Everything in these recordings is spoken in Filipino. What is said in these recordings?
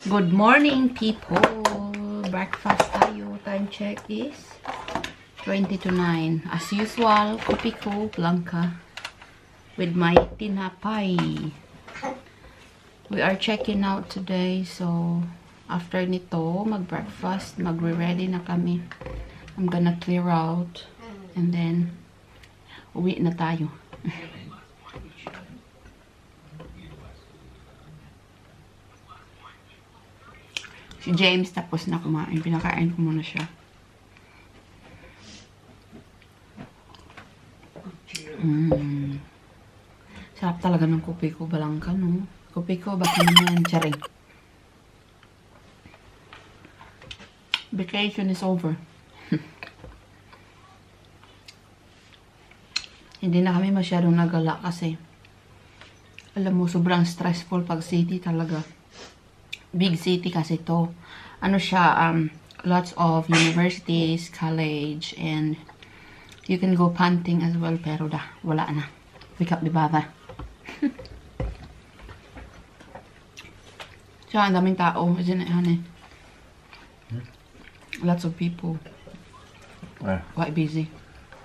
Good morning, people. Breakfast tayo. Time check is 20 to 9. As usual, kopi ko, blanca, with my tinapay. We are checking out today, so after nito, mag-breakfast, magre-ready na kami. I'm gonna clear out, and then uwi na tayo. Si James tapos na kumain. Pinakain ko muna siya. Sarap talaga ng kopi ko. Balangka, no? Kopi ko, baka naman. Charing. Vacation is over. Hindi na kami masyadong nagala kasi alam mo, sobrang stressful pag city talaga. Big city kasi to. Ano siya, lots of universities, college, and you can go punting as well, pero wala na. Wake up the bata. So, ang daming tao. Isn't it, honey? Lots of people. Where? Quite busy.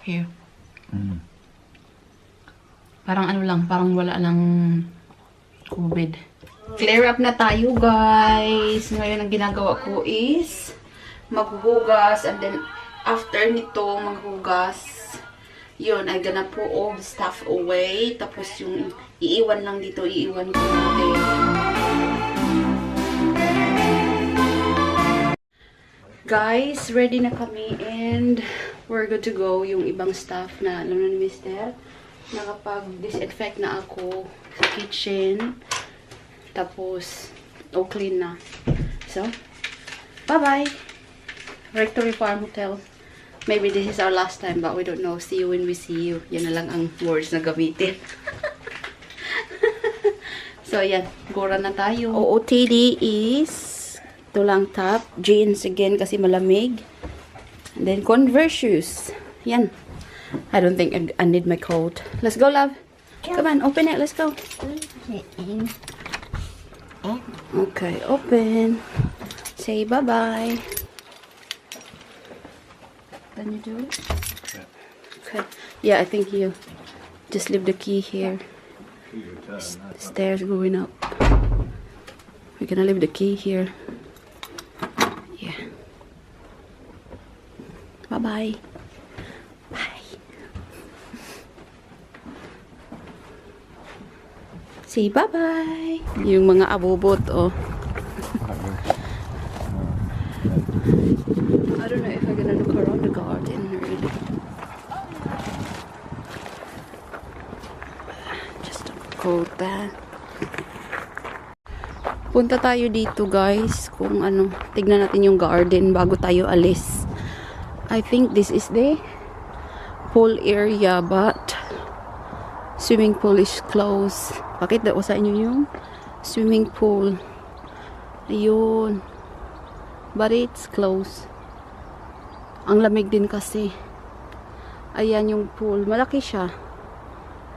Here. Parang ano lang, parang wala lang COVID. Clear up na tayo, guys. Ngayon, ang ginagawa ko is maghuhugas, and then after nito maghugas, yun, I'm gonna put all the stuff away. Tapos yung iiwan lang dito, iiwan ko natin. Guys, ready na kami and we're good to go. Yung ibang stuff na alam na ni Mr. Nakapag-disinfect na ako sa kitchen. Tapos, clean na. So, bye-bye. Rectory Farm Hotel. Maybe this is our last time, but we don't know. See you when we see you. Yan na lang ang words na gamitin. So, yan. Gora na tayo. OOTD is ito lang top. Jeans again kasi malamig. And then, Converse shoes. Yan. I don't think I need my coat. Let's go, love. Come on, open it. Let's go. Okay, open. Say bye-bye. Can you do it? Okay. Yeah, I think you just leave the key here. Stairs going up. We're gonna leave the key here. Yeah. Bye-bye. Bye. Say bye-bye. Yung mga abobot, oh. I don't know if I'm gonna look around the garden, really. Just go back. Punta tayo dito, guys. Kung ano, tignan natin yung garden bago tayo alis. I think this is the pool area, but swimming pool is closed. Pakita ko sa inyo yung swimming pool. Ayun. But it's closed. Ang lamig din kasi. Ayan yung pool. Malaki siya.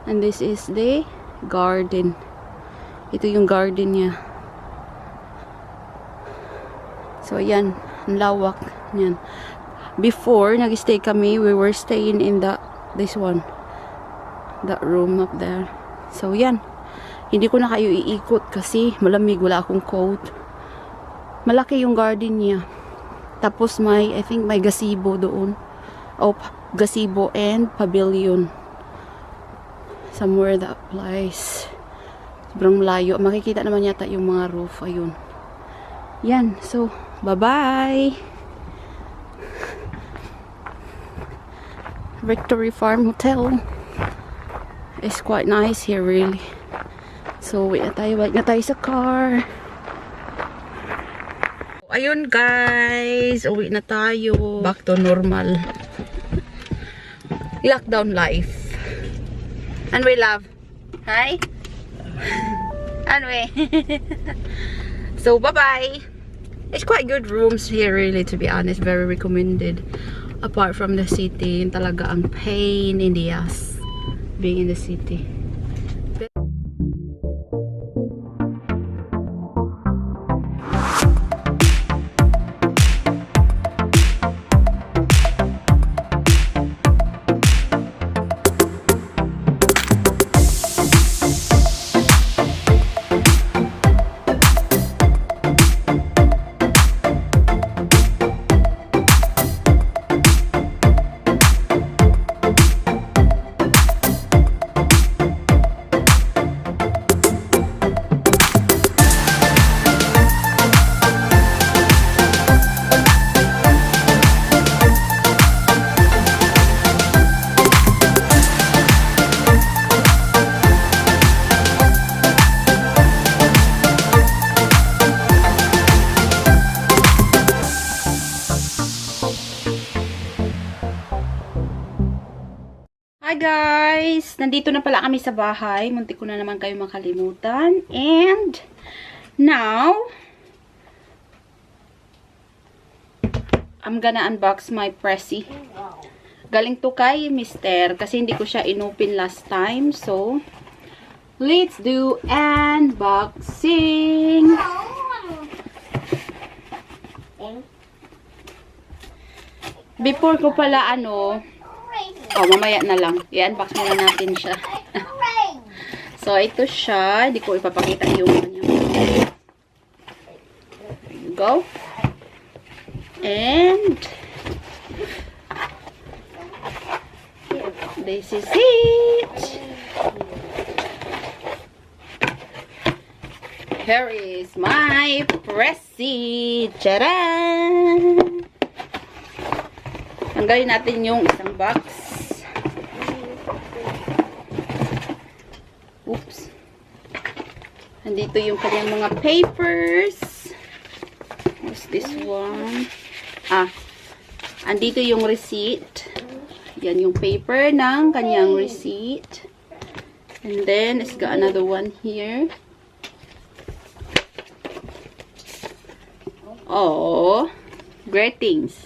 And this is the garden. Ito yung garden niya. So, ayan. Ang lawak. Ayan. Before, nag-stay kami, we were staying in this one. That room up there. So, yan. Hindi ko na kayo iikot kasi malamig. Wala akong coat. Malaki yung garden niya. Tapos I think may gazebo doon. Oh, gazebo and pavilion. Somewhere that place. Sobrang malayo. Makikita naman yata yung mga roof. Ayun. Yan. So, bye-bye. Victory Farm Hotel. It's quite nice here, really. So, wait na tayo. Balik na tayo sa car. Ayun, guys. Uwi na tayo. Back to normal. Lockdown life. And we love. Hi? And we. So, bye-bye. It's quite good rooms here, really, to be honest. Very recommended. Apart from the city, talaga ang pain in the ass being in the city. guys! Nandito na pala kami sa bahay. Muntik ko na naman kayo makalimutan. And now, I'm gonna unbox my Pressy. Galing to kay Mister kasi hindi ko siya inopen last time. So, let's do unboxing! Before ko pala mamaya na lang. I-unbox muna natin siya. So, ito siya. Hindi ko ipapakita yung there you go. And this is it. Here is my Pressy. Tcharan! Tanggalin natin yung isang box. Oops. Andito yung kanyang mga papers. What's this one? Andito yung receipt. Yan yung paper ng kanyang receipt. And then, it's got another one here. Oh, greetings.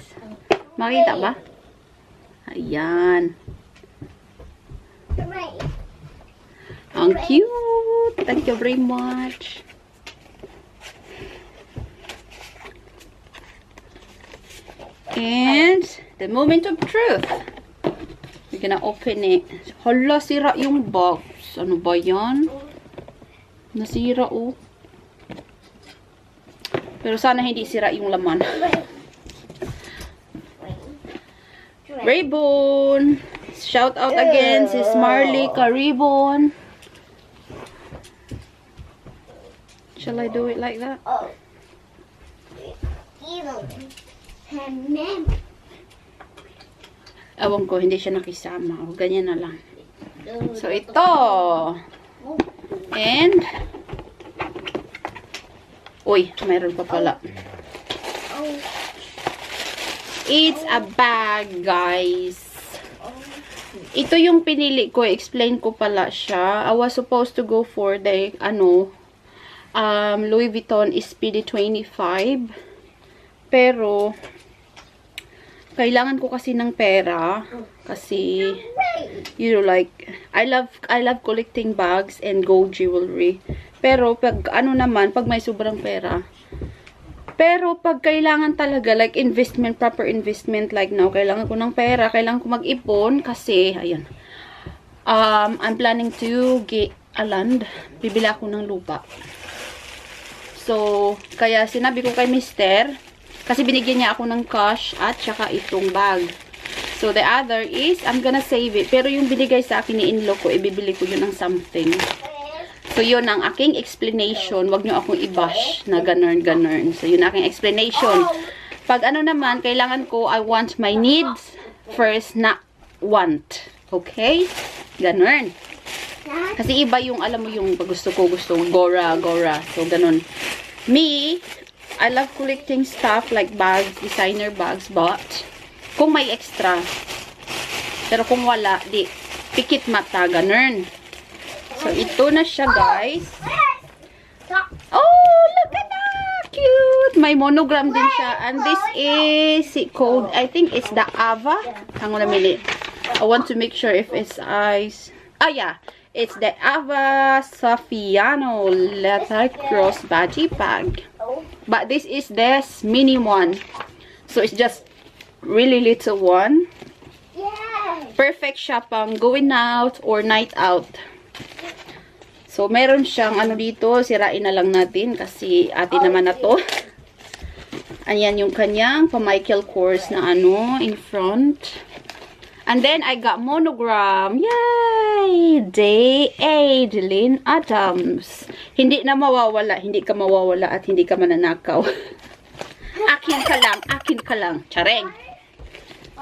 Makita ba? Ayan. Ang cute. Thank you very much. And the moment of truth. We're gonna open it. Hala, sira yung box. Ano ba yan? Nasira, oh. Pero sana hindi sira yung laman. Ribbon. Shout out again si Marley Ribbon. Shall I do it like that? Ewan ko, hindi siya nakisama. O, ganyan na lang. So, ito. And, uy, mayroon pa pala. It's a bag, guys. Ito yung pinili ko. Explain ko pala siya. I was supposed to go for the, Louis Vuitton Speedy 25. Pero, kailangan ko kasi ng pera. Kasi, you know, like, I love collecting bags and gold jewelry. Pero, pag pag may sobrang pera, pero pag kailangan talaga, like investment, proper investment, like now, kailangan ko ng pera, kailangan ko mag-ipon kasi, ayan, I'm planning to get a land. Bibili ako ng lupa. So, kaya sinabi ko kay Mister, kasi binigyan niya ako ng cash at saka itong bag. So, the other is, I'm gonna save it. Pero yung binigay sa akin ni in-law ko, ibibili ko yun ng something. So, yun ang aking explanation. Wag nyo akong i-bash na ganun. So, yun ang aking explanation. Pag naman, kailangan ko, I want my needs first, not want. Okay? Ganun. Kasi iba yung, alam mo yung gusto ko, gora. So, ganun. Me, I love collecting stuff like bags, designer bags, but kung may extra. Pero kung wala, di, pikit mata, ganun. So, ito na siya, guys. Oh, look at that! Cute! May monogram din siya. And this is called, I think it's the Ava. Hang on a minute. I want to make sure if it's eyes. Yeah. It's the Ava Safiano letter cross baji bag. But this is the mini one. So, it's just really little one. Perfect siya pang going out or night out. So, meron siyang dito, sirain na lang natin kasi atin naman na to. Ayan yung kanyang pa-Michael Kors na in front. And then, I got monogram. Yay! Day 8, Lynn Adams. Hindi na mawawala, hindi ka mawawala at hindi ka mananakaw. Akin ka lang. Tsareng.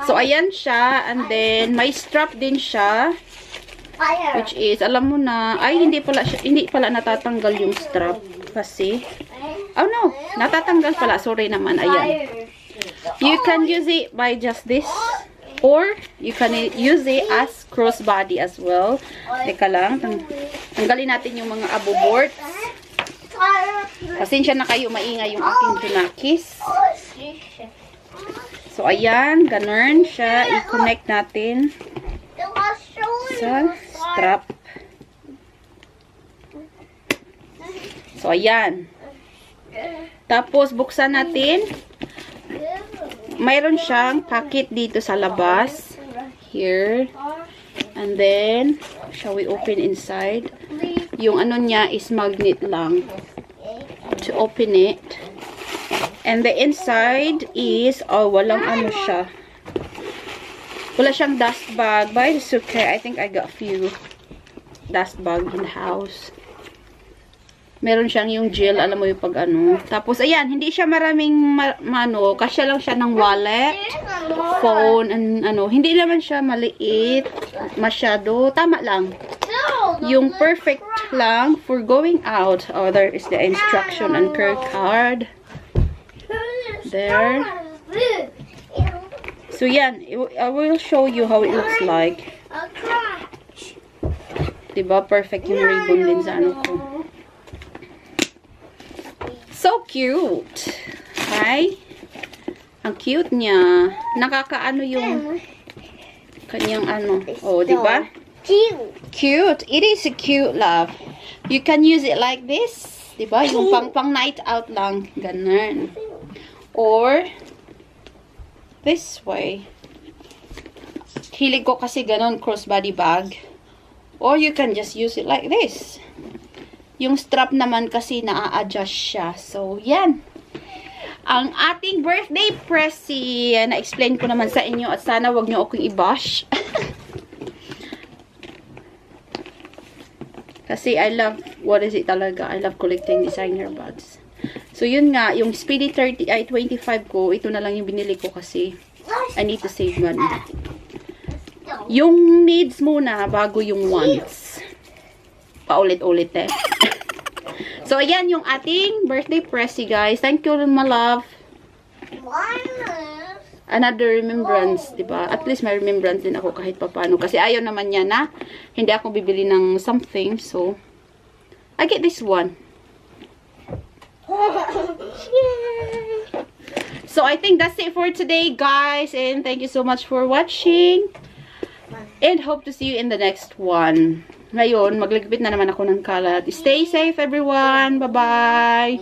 So, ayan siya. And then, may strap din siya. Which is, alam mo na, ay hindi pala natatanggal yung strap kasi, oh no, natatanggal pala, sorry naman, ayan. You can use it by just this, or you can use it as crossbody as well. Teka lang. Tanggalin natin yung mga aboboards. Pasensya na kayo, maingay yung aking junakis. So, ayan. Ganun siya. I-connect natin sa strap. So, ayan. Tapos, buksan natin. Mayroon siyang packet dito sa labas. Here. And then, shall we open inside? Yung ano niya is magnet lang. To open it. And the inside is, oh, walang ano siya. Wala siyang dust bag. But it's okay. I think I got a few dust bag in the house. Meron siyang yung gel, alam mo yung pag ano. Tapos, ayan, hindi siya maraming, kasya lang siya ng wallet, phone, and ano. Hindi naman siya maliit, masyado. Tama lang. Yung perfect lang for going out. Oh, there is the instruction and care card. There. So, yan. I will show you how it looks like. Diba? Perfect yung ribbon din sa ano ko. So cute. Hi. Ang cute niya. Nakakaano yung kanyang ano. Oh, di ba? Cute. It is a cute, love. You can use it like this. Di ba? Yung pang night out lang. Ganun. Or this way. Hilig ko kasi ganun crossbody bag. Or you can just use it like this. Yung strap naman kasi na-adjust siya. So, yan. Ang ating birthday present. Na-explain ko naman sa inyo at sana wag nyo akong i-bash. Kasi I love, what is it talaga? I love collecting designer bags. So, yun nga. Yung Speedy 25 ko, ito na lang yung binili ko kasi I need to save money. Yung needs muna bago yung wants. Paulit-ulit eh. So, ayan yung ating birthday present, guys. Thank you, my love. Another remembrance, diba? At least may remembrance din ako kahit papano. Kasi ayaw naman niya na hindi ako bibili ng something. So, I get this one. So, I think that's it for today, guys. And thank you so much for watching. And hope to see you in the next one. Ngayon, magligpit na naman ako ng kalat. Stay safe, everyone. Bye-bye.